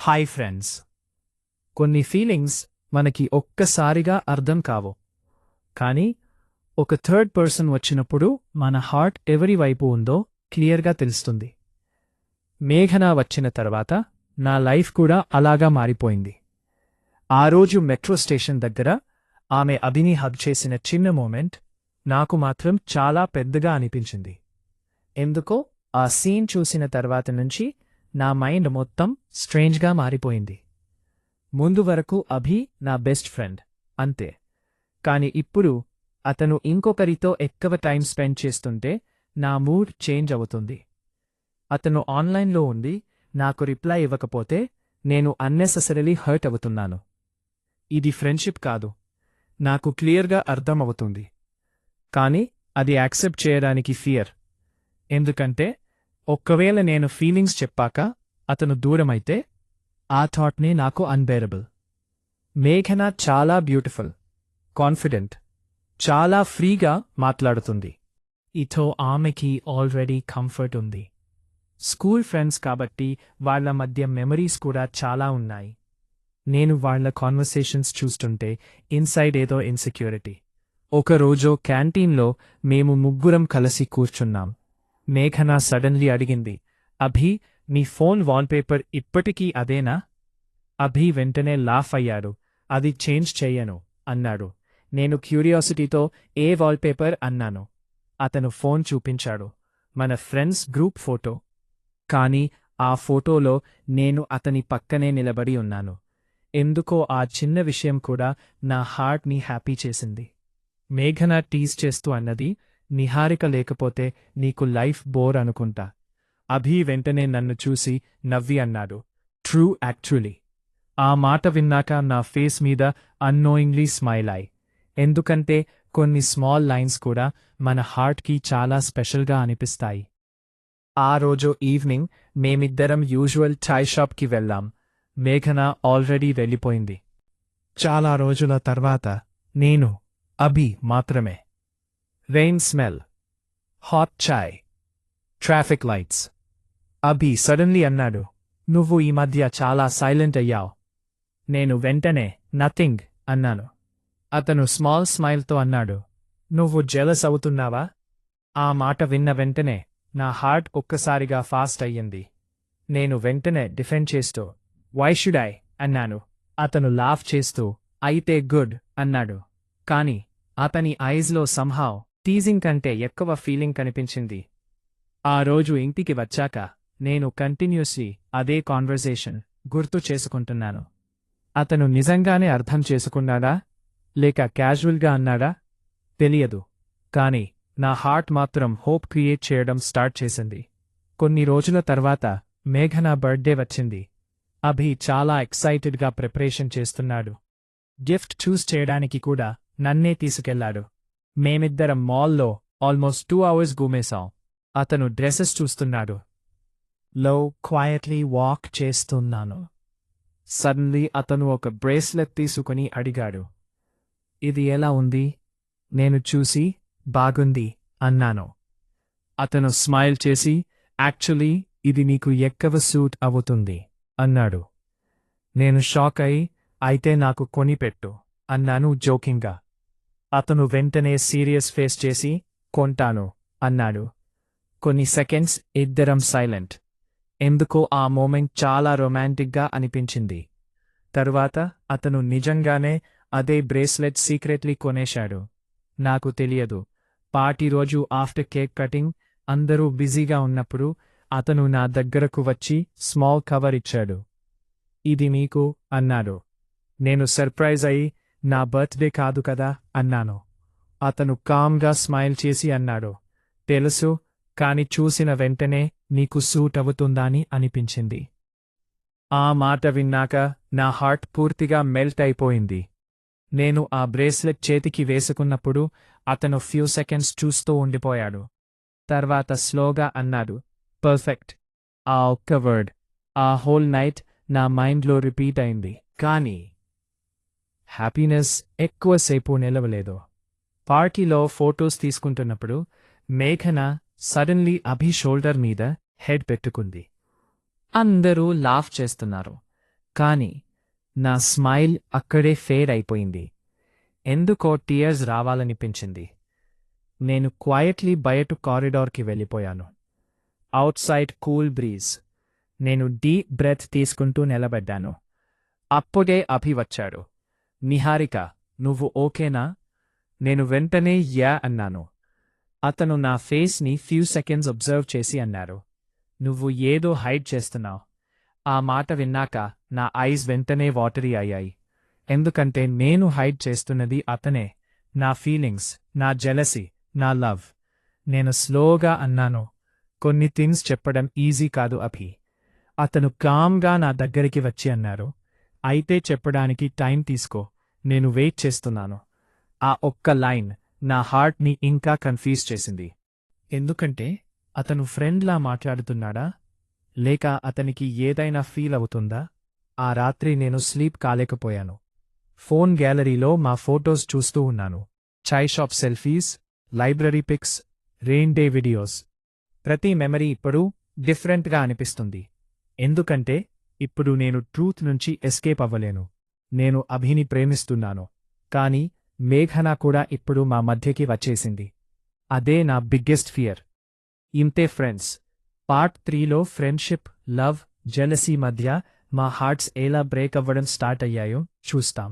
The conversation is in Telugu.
Hi friends. కొన్ని ఫీలింగ్స్ మనకి ఒక్కసారిగా అర్థం కావు, కానీ ఒక థర్డ్ పర్సన్ వచ్చినప్పుడు మన హార్ట్ ఎవరి వైపు ఉందో క్లియర్గా తెలుస్తుంది. మేఘన వచ్చిన తర్వాత నా లైఫ్ కూడా అలాగా మారిపోయింది. ఆ రోజు మెట్రో స్టేషన్ దగ్గర ఆమె అభిని హగ్ చేసిన చిన్న మూమెంట్ నాకు మాత్రం చాలా పెద్దగా అనిపించింది. ఎందుకో ఆ సీన్ చూసిన తర్వాత నుంచి నా మైండ్ మొత్తం స్ట్రేంజ్గా మారిపోయింది. ముందు వరకు అభి నా బెస్ట్ ఫ్రెండ్ అంతే, కాని ఇప్పుడు అతను ఇంకొకరితో ఎక్కువ టైం స్పెండ్ చేస్తుంటే నా మూడ్ చేంజ్ అవుతుంది. అతను ఆన్లైన్లో ఉండి నాకు రిప్లై ఇవ్వకపోతే నేను అన్నెసెసరీలీ హర్ట్ అవుతున్నాను. ఇది ఫ్రెండ్షిప్ కాదు, నాకు క్లియర్గా అర్థం అవుతుంది. కాని అది యాక్సెప్ట్ చేయడానికి ఫియర్. ఎందుకంటే ఒక్కవేళ నేను ఫీలింగ్స్ చెప్పాక అతను దూరమైతే ఆ థాట్నే నాకు అన్బేరబుల్. మేఘన చాలా బ్యూటిఫుల్, కాన్ఫిడెంట్, చాలా ఫ్రీగా మాట్లాడుతుంది. ఇతో ఆమెకి ఆల్రెడీ కంఫర్ట్ ఉంది. స్కూల్ ఫ్రెండ్స్ కాబట్టి వాళ్ల మధ్య మెమరీస్ కూడా చాలా ఉన్నాయి. నేను వాళ్ల కాన్వర్సేషన్స్ చూస్తుంటే ఇన్సైడ్ ఏదో ఇన్సెక్యూరిటీ. ఒకరోజు క్యాంటీన్లో మేము ముగ్గురం కలిసి కూర్చున్నాం. మేఘన సడన్లీ అడిగింది, అభి, నీ ఫోన్ వాల్పేపర్ ఇప్పటికీ అదేనా? అభి వెంటనే లాఫ్ అయ్యాడు. అది చేంజ్ చెయ్యను అన్నాడు. నేను క్యూరియాసిటీతో ఏ వాల్పేపర్ అన్నాను. అతను ఫోన్ చూపించాడు. మన ఫ్రెండ్స్ గ్రూప్ ఫోటో. కాని ఆ ఫోటోలో నేను అతని పక్కనే నిలబడి ఉన్నాను. ఎందుకో ఆ చిన్న విషయం కూడా నా హార్ట్ని హ్యాపీ చేసింది. మేఘన టీజ్ చేస్తూ అన్నది, నిహారిక లేకపోతే నీకు లైఫ్ బోర్ అనుకుంటా. అభి వెంటనే నన్ను చూసి నవ్వి అన్నాడు, ట్రూ యాక్చువల్లీ. ఆ మాట విన్నాక నా ఫేస్ మీద అన్నోయింగ్లీ స్మైల్ అయి. ఎందుకంటే కొన్ని స్మాల్ లైన్స్ కూడా మన హార్ట్కి చాలా స్పెషల్గా అనిపిస్తాయి. ఆ రోజు ఈవినింగ్ మేమిద్దరం యూజువల్ చాయ్ షాప్కి వెళ్ళాం. మేఘన ఆల్రెడీ వెళ్ళిపోయింది. చాలా రోజుల తర్వాత నేను, అభి మాత్రమే. రెయిన్ స్మెల్, హాట్ చాయ్, ట్రాఫిక్ లైట్స్. అభి సడన్లీ అన్నాడు, నువ్వు ఈ మధ్య చాలా సైలెంట్ అయ్యావ్. నేను వెంటనే నథింగ్ అన్నాను. అతను స్మాల్ స్మైల్తో అన్నాడు, నువ్వు జెలస్ అవుతున్నావా? ఆ మాట విన్న వెంటనే నా హార్ట్ ఒక్కసారిగా ఫాస్ట్ అయ్యింది. నేను వెంటనే డిఫెండ్ చేస్తూ, వై షుడ్ ఐ అన్నాను. అతను లాఫ్ చేస్తూ, అయితే గుడ్ అన్నాడు. కాని అతని ఐజ్లో సంహావ్ టీజింగ్ కంటే ఎక్కువ ఫీలింగ్ కనిపించింది. ఆ రోజు ఇంటికి వచ్చాక నేను కంటిన్యూస్లీ అదే కాన్వర్సేషన్ గుర్తు చేసుకుంటున్నాను. అతను నిజంగానే అర్థం చేసుకున్నాడా లేక క్యాజువల్గా అన్నాడా తెలియదు, కాని నా హార్ట్ మాత్రం హోప్ క్రియేట్ చేయడం స్టార్ట్ చేసింది. కొన్ని రోజుల తర్వాత మేఘన బర్త్డే వచ్చింది. అభి చాలా ఎక్సైటెడ్గా ప్రిపరేషన్ చేస్తున్నాడు. గిఫ్ట్ చూస్ చేయడానికి కూడా నన్నే తీసుకెళ్లాడు. మేమిద్దరం మాల్లో ఆల్మోస్ట్ 2 hours గూమేశాం. అతను డ్రెస్సెస్ చూస్తున్నాడు. లో క్వయట్లీ వాక్ చేస్తున్నాను. సడన్లీ అతను ఒక బ్రేస్లెట్ తీసుకుని అడిగాడు, ఇది ఎలా ఉంది? నేను చూసి బాగుంది అన్నాను. అతను స్మైల్ చేసి, యాక్చువల్లీ ఇది నీకు ఎక్కువ సూట్ అవుతుంది అన్నాడు. నేను షాక్ అయి, అయితే నాకు కొనిపెట్టు అన్నాను జోకింగ్గా. అతను వెంటనే సీరియస్ ఫేస్ చేసి, కొంటాను అన్నాడు. కొన్ని సెకండ్స్ ఇద్దరం సైలెంట్. ఎందుకో ఆ మూమెంట్ చాలా రొమాంటిక్గా అనిపించింది. తరువాత అతను నిజంగానే అదే బ్రేస్లెట్ సీక్రెట్లీ కొనేశాడు. నాకు తెలియదు. పార్టీ రోజు ఆఫ్టర్ కేక్ కటింగ్ అందరూ బిజీగా ఉన్నప్పుడు అతను నా దగ్గరకు వచ్చి స్మాల్ కవర్ ఇచ్చాడు. ఇది మీకు అన్నాడు. నేను సర్ప్రైజ్ అయి, నా బర్త్డే కాదు కదా అన్నాను. అతను కామ్గా స్మైల్ చేసి అన్నాడు, తెలుసు, కాని చూసిన వెంటనే నీకు సూట్ అవుతుందని అనిపించింది. ఆ మాట విన్నాక నా హార్ట్ పూర్తిగా మెల్ట్ అయిపోయింది. నేను ఆ బ్రేస్లెట్ చేతికి వేసుకున్నప్పుడు అతను ఫ్యూ సెకండ్స్ చూస్తూ ఉండిపోయాడు. తర్వాత స్లోగా అన్నాడు, పర్ఫెక్ట్. ఆ ఒక్క వర్డ్ ఆ హోల్ నైట్ నా మైండ్లో రిపీట్ అయింది. కానీ హ్యాపీనెస్ ఎక్కువసేపు నిలవలేదు. పార్టీలో ఫోటోస్ తీసుకుంటున్నప్పుడు మేఘన సడన్లీ అభి షోల్డర్ మీద హెడ్ పెట్టుకుంది. అందరూ లాఫ్ చేస్తున్నారు. కానీ నా స్మైల్ అక్కడే ఫేడ్ అయిపోయింది. ఎందుకో టీయర్స్ రావాలనిపించింది. నేను క్వైట్లీ బయట కారిడార్కి వెళ్ళిపోయాను. Out side cool breeze. నేను డీప్ బ్రెత్ తీసుకుంటూ నిలబడ్డాను. అప్పుడే అభి వచ్చాడు. నిహారిక, నువ్వు ఓకేనా? నేను వెంటనే యా అన్నాను. అతను నా ఫేస్ని ఫ్యూ సెకండ్స్ అబ్జర్వ్ చేసి అన్నారు, నువ్వు ఏదో హైడ్ చేస్తున్నావు. ఆ మాట విన్నాక నా ఐస్ వెంటనే వాటరీ అయ్యాయి. ఎందుకంటే నేను హైడ్ చేస్తున్నది అతనే, నా ఫీలింగ్స్, నా జెలసీ, నా లవ్. నేను స్లోగా అన్నాను, కొన్ని థింగ్స్ చెప్పడం ఈజీ కాదు అభి. అతను కామ్గా నా దగ్గరికి వచ్చి అన్నారు, అయితే చెప్పడానికి టైం తీసుకో, నేను వెయిట్ చేస్తున్నాను. ఆ ఒక్క లైన్ నా హార్ట్ని ఇంకా కన్ఫ్యూజ్ చేసింది. ఎందుకంటే అతను ఫ్రెండ్లా మాట్లాడుతున్నాడా, లేక అతనికి ఏదైనా ఫీల్ అవుతుందా? ఆ రాత్రి నేను స్లీప్ కాలేకపోయాను. ఫోన్ గ్యాలరీలో మా ఫోటోస్ చూస్తూ ఉన్నాను. Chai shop selfies, library pics, rain day videos. ప్రతి మెమరీ ఇప్పుడు డిఫరెంట్గా అనిపిస్తుంది. ఎందుకంటే ఇప్పుడు నేను ట్రూత్ నుంచి ఎస్కేప్ అవ్వలేను. నేను అభిని ప్రేమిస్తున్నాను, కానీ మేఘన కూడా ఇప్పుడు మా మధ్యకి వచ్చేసింది. అదే నా బిగ్గెస్ట్ ఫియర్. ఇంతే ఫ్రెండ్స్, పార్ట్ 3లో ఫ్రెండ్షిప్, లవ్, జెలసీ మధ్య మా హార్ట్స్ ఎలా బ్రేక్ అవ్వడం స్టార్ట్ అయ్యాయో చూస్తాం.